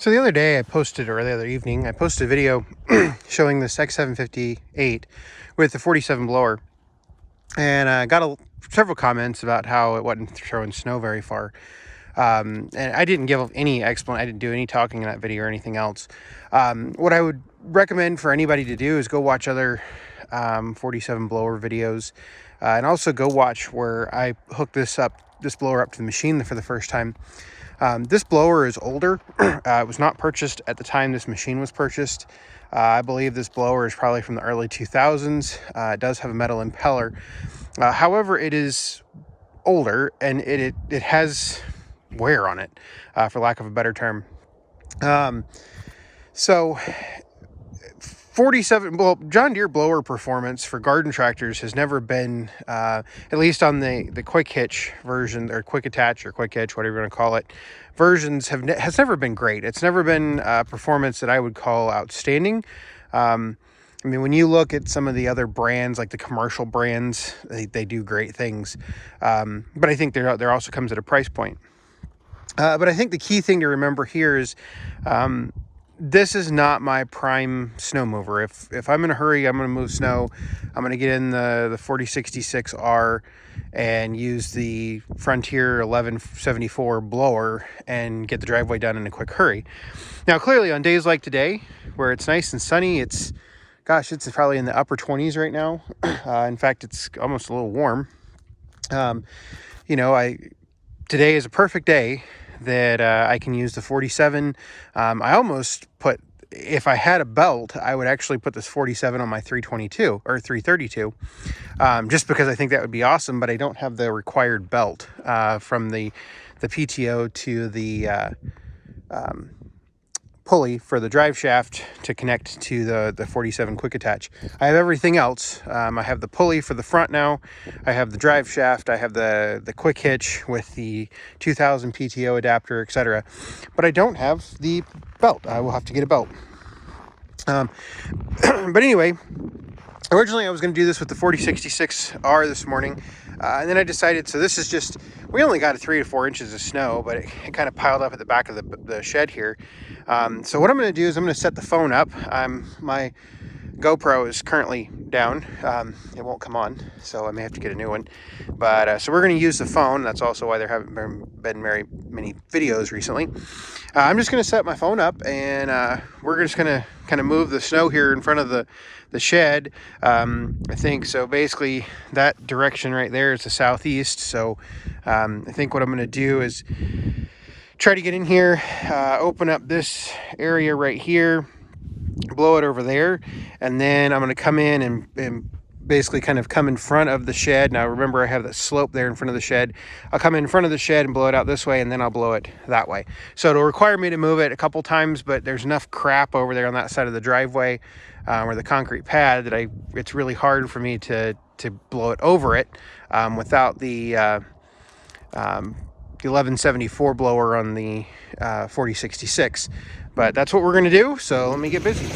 So the other day I posted, or the other evening, I posted a video showing this X758 with the 47 blower, and I got several comments about how it wasn't showing snow very far. And I didn't give any explanation. I didn't do any talking in that video or anything else. What I would recommend for anybody to do is go watch other 47 blower videos, and also go watch where I hooked this blower up to the machine for the first time. This blower is older. It was not purchased at the time this machine was purchased. I believe this blower is probably from the early 2000s. It does have a metal impeller. However, it is older, and it has wear on it, for lack of a better term. So 47, well, John Deere blower performance for garden tractors has never been, at least on the quick hitch version, or quick attach or quick hitch, whatever you want to call it, versions has never been great. It's never been performance that I would call outstanding. I mean, when you look at some of the other brands, like the commercial brands, they do great things. But I think there also comes at a price point. But I think the key thing to remember here is, this is not my prime snow mover. If I'm in a hurry, I'm going to move snow, I'm going to get in the 4066R and use the Frontier 1174 blower and get the driveway done in a quick hurry. Now, clearly on days like today, where it's nice and sunny, it's probably in the upper 20s right now. In fact, it's almost a little warm. Today is a perfect day that I can use the 47. I almost put, if I had a belt, I would actually put this 47 on my 322 or 332, just because I think that would be awesome, but I don't have the required belt from the PTO to the pulley for the drive shaft to connect to the 47 quick attach. I have everything else. I have the pulley for the front now. I have the drive shaft. I have the quick hitch with the 2000 PTO adapter, etc. But I don't have the belt. I will have to get a belt. But anyway, originally I was going to do this with the 4066R this morning. And then I decided, so this is just, we only got 3 to 4 inches of snow, but it kind of piled up at the back of the shed here. So what I'm going to do is I'm going to set the phone up. My GoPro is currently down. It won't come on, so I may have to get a new one. But so we're going to use the phone. That's also why there haven't been very many videos recently. I'm just going to set my phone up, and we're just going to kind of move the snow here in front of the shed. I think so. Basically, that direction right there is the southeast. So I think what I'm going to do is try to get in here, open up this area right here, blow it over there, and then I'm going to come in and basically kind of come in front of the shed. Now remember, I have that slope there in front of the shed. I'll come in front of the shed and blow it out this way, and then I'll blow it that way. So it'll require me to move it a couple times, but there's enough crap over there on that side of the driveway, or the concrete pad, that it's really hard for me to blow it over it without the 1174 blower on the 4066. But that's what we're going to do, so let me get busy.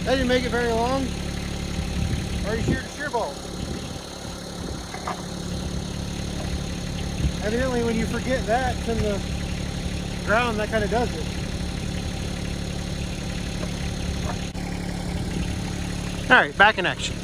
That didn't make it very long. Already sheared a shear bolt. Evidently, when you forget that's in the ground, that kind of does it. All right, back in action.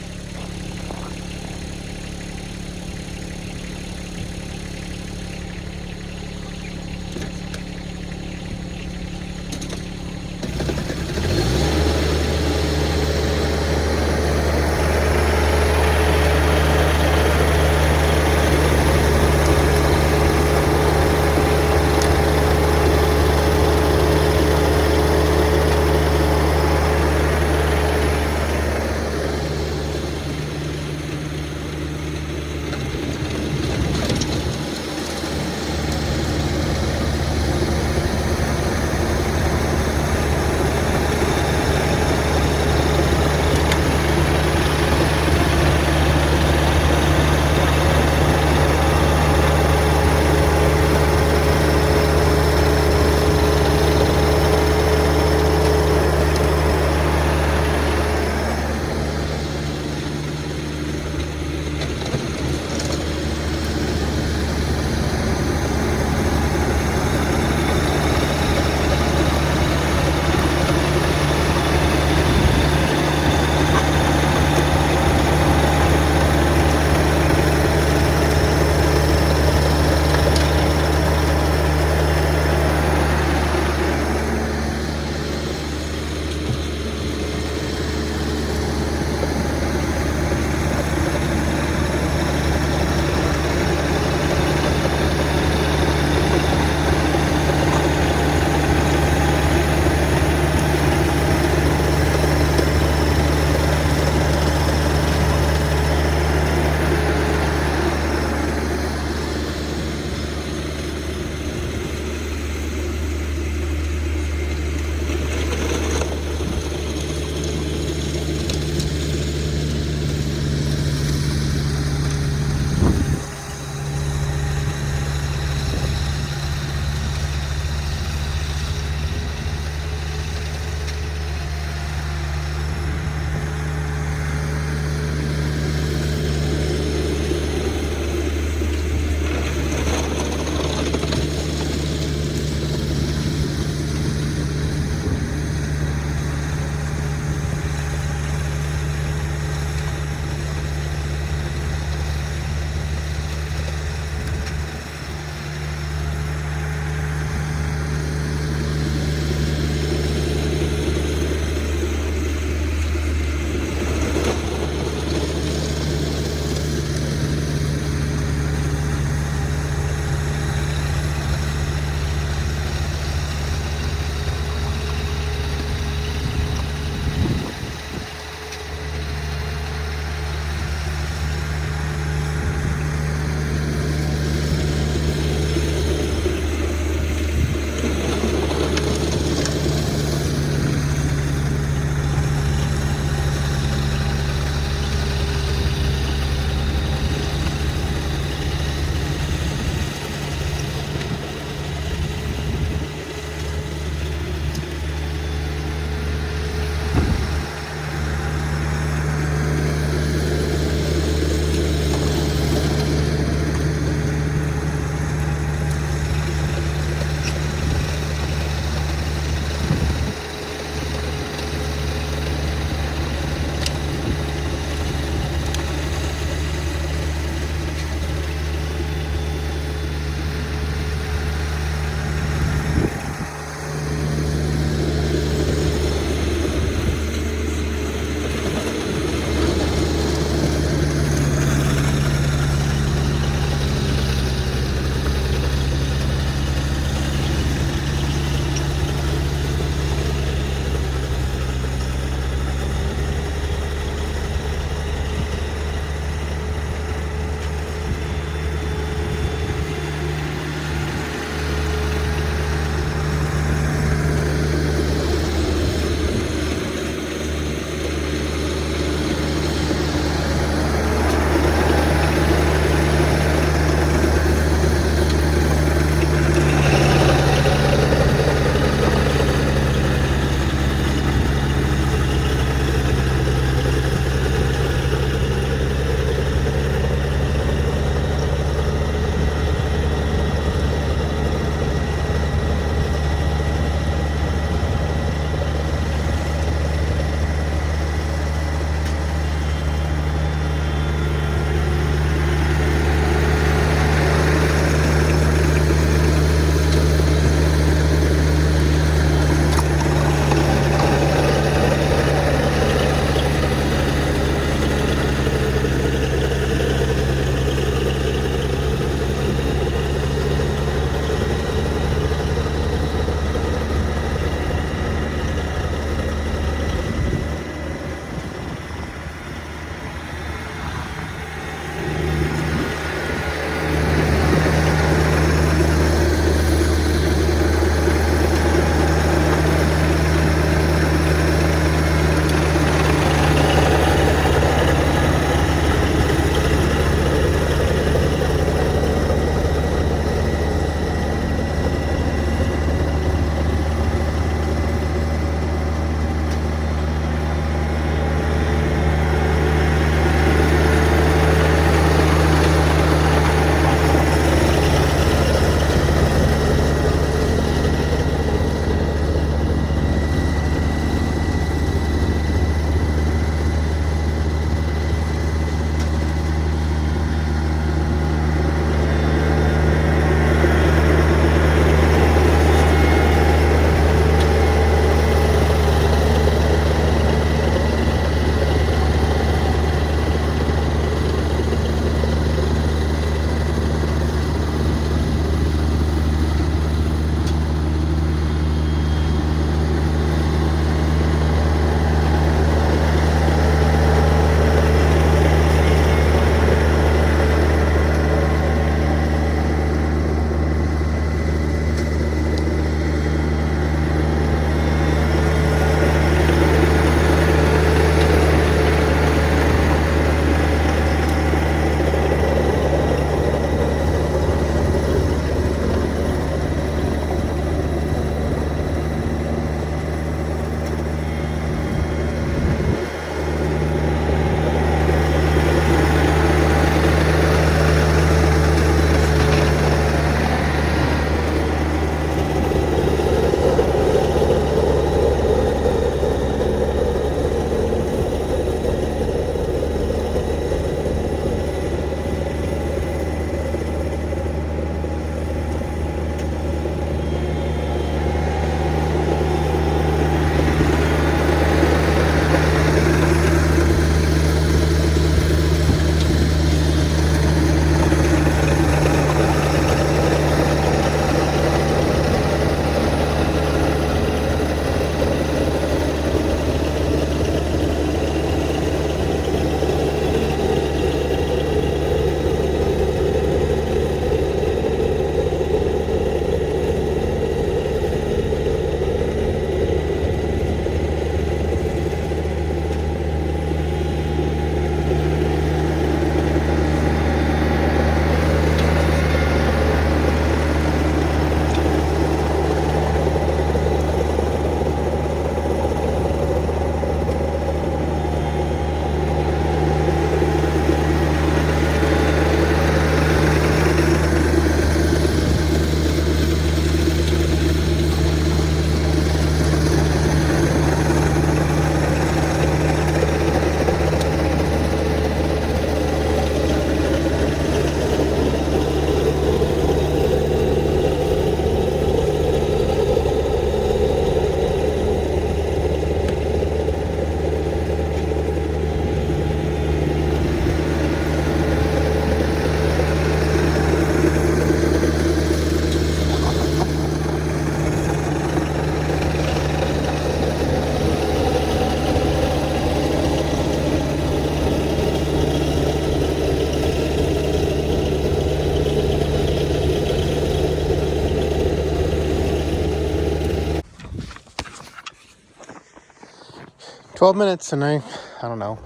12 minutes, and I don't know,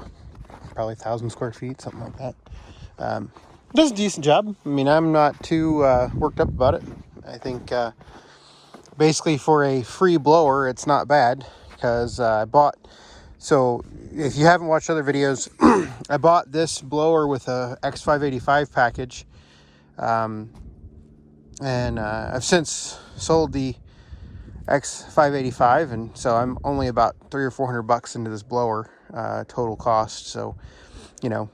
probably 1,000 square feet, something like that. It does a decent job. I mean, I'm not too worked up about it. I think basically for a free blower, it's not bad, because I bought, so if you haven't watched other videos, I bought this blower with a X585 package, and I've since sold the X585, and so I'm only about $300 or $400 into this blower total cost. So, you know,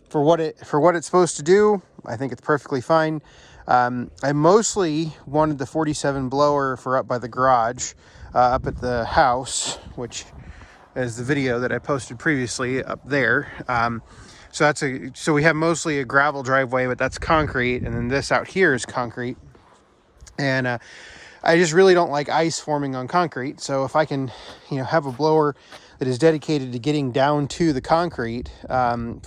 for what it's supposed to do, I think it's perfectly fine. I mostly wanted the 47 blower for up by the garage, up at the house, which is the video that I posted previously up there. So we have mostly a gravel driveway, but that's concrete, and then this out here is concrete. And I just really don't like ice forming on concrete. So if I can, have a blower that is dedicated to getting down to the concrete for a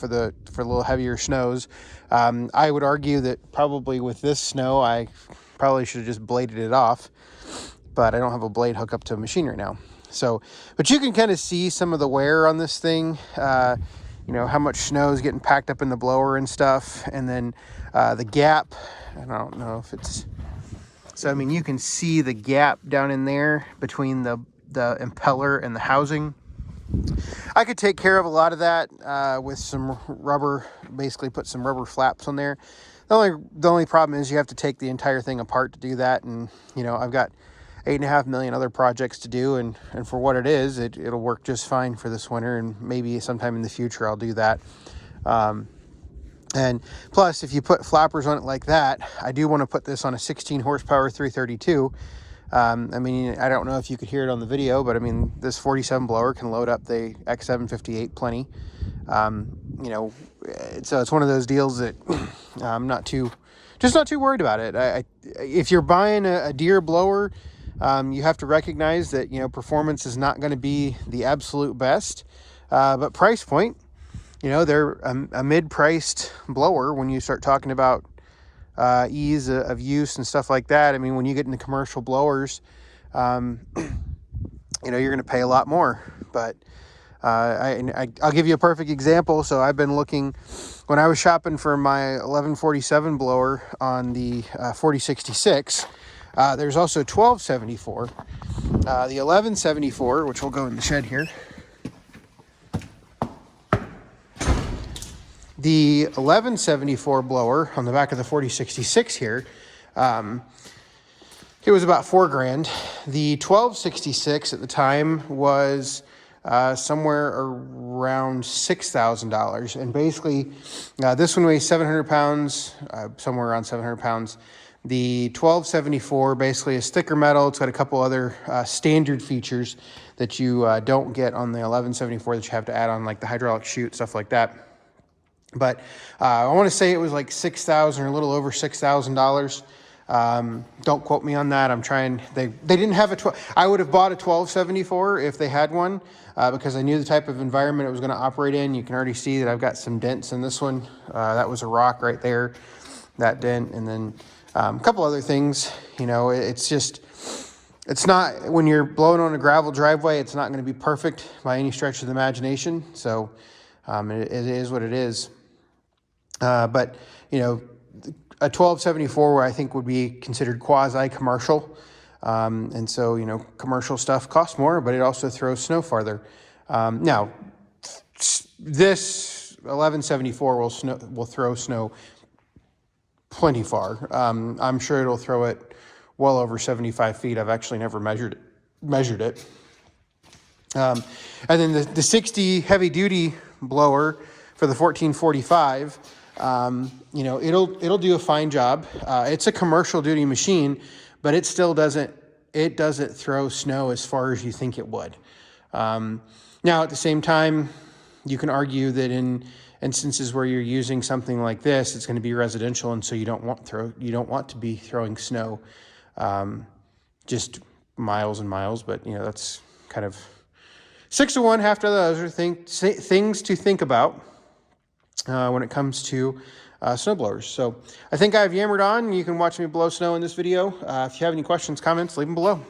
little heavier snows, I would argue that probably with this snow, I probably should have just bladed it off. But I don't have a blade hooked up to a machine right now. So, but you can kind of see some of the wear on this thing. How much snow is getting packed up in the blower and stuff. And then the gap, I don't know if it's... So, I mean, you can see the gap down in there between the impeller and the housing. I could take care of a lot of that with some rubber, basically put some rubber flaps on there. The only problem is you have to take the entire thing apart to do that. And, I've got 8.5 million other projects to do. And for what it is, it'll work just fine for this winter. And maybe sometime in the future, I'll do that. And plus, if you put flappers on it like that, I do want to put this on a 16 horsepower 332. I mean, I don't know if you could hear it on the video, but I mean, this 47 blower can load up the X758 plenty. So it's one of those deals that I'm not too worried about it. If you're buying a Deere blower, you have to recognize that, performance is not going to be the absolute best, but price point, they're a mid-priced blower when you start talking about ease of use and stuff like that. I mean, when you get into commercial blowers, you're going to pay a lot more. But I'll give you a perfect example. So I've been looking, when I was shopping for my 1147 blower on the 4066, there's also 1274. The 1174, which will go in the shed here. The 1174 blower on the back of the 4066 here, it was about $4,000. The 1266 at the time was somewhere around $6,000. And basically, this one weighs 700 pounds, somewhere around 700 pounds. The 1274 basically is thicker metal. It's got a couple other standard features that you don't get on the 1174 that you have to add on, like the hydraulic chute, stuff like that. But I want to say it was like $6,000 or a little over $6,000. Don't quote me on that. I'm trying. They didn't have a 12. I would have bought a 1274 if they had one, because I knew the type of environment it was going to operate in. You can already see that I've got some dents in this one. That was a rock right there, that dent, and then a couple other things. It's not, when you're blowing on a gravel driveway, it's not going to be perfect by any stretch of the imagination. So it is what it is. But, a 1274 I think would be considered quasi-commercial. And so, commercial stuff costs more, but it also throws snow farther. Now, this 1174 will throw snow plenty far. I'm sure it'll throw it well over 75 feet. I've actually never measured it. And then the 60 heavy-duty blower for the 1445, it'll do a fine job. It's a commercial duty machine, but it still doesn't throw snow as far as you think it would. Now at the same time, you can argue that in instances where you're using something like this, it's going to be residential, and so you don't want to be throwing snow just miles and miles. But that's kind of 6 to 1. Half to those are things to think about when it comes to snowblowers. So I think I've yammered on. You can watch me blow snow in this video. If you have any questions, comments, leave them below.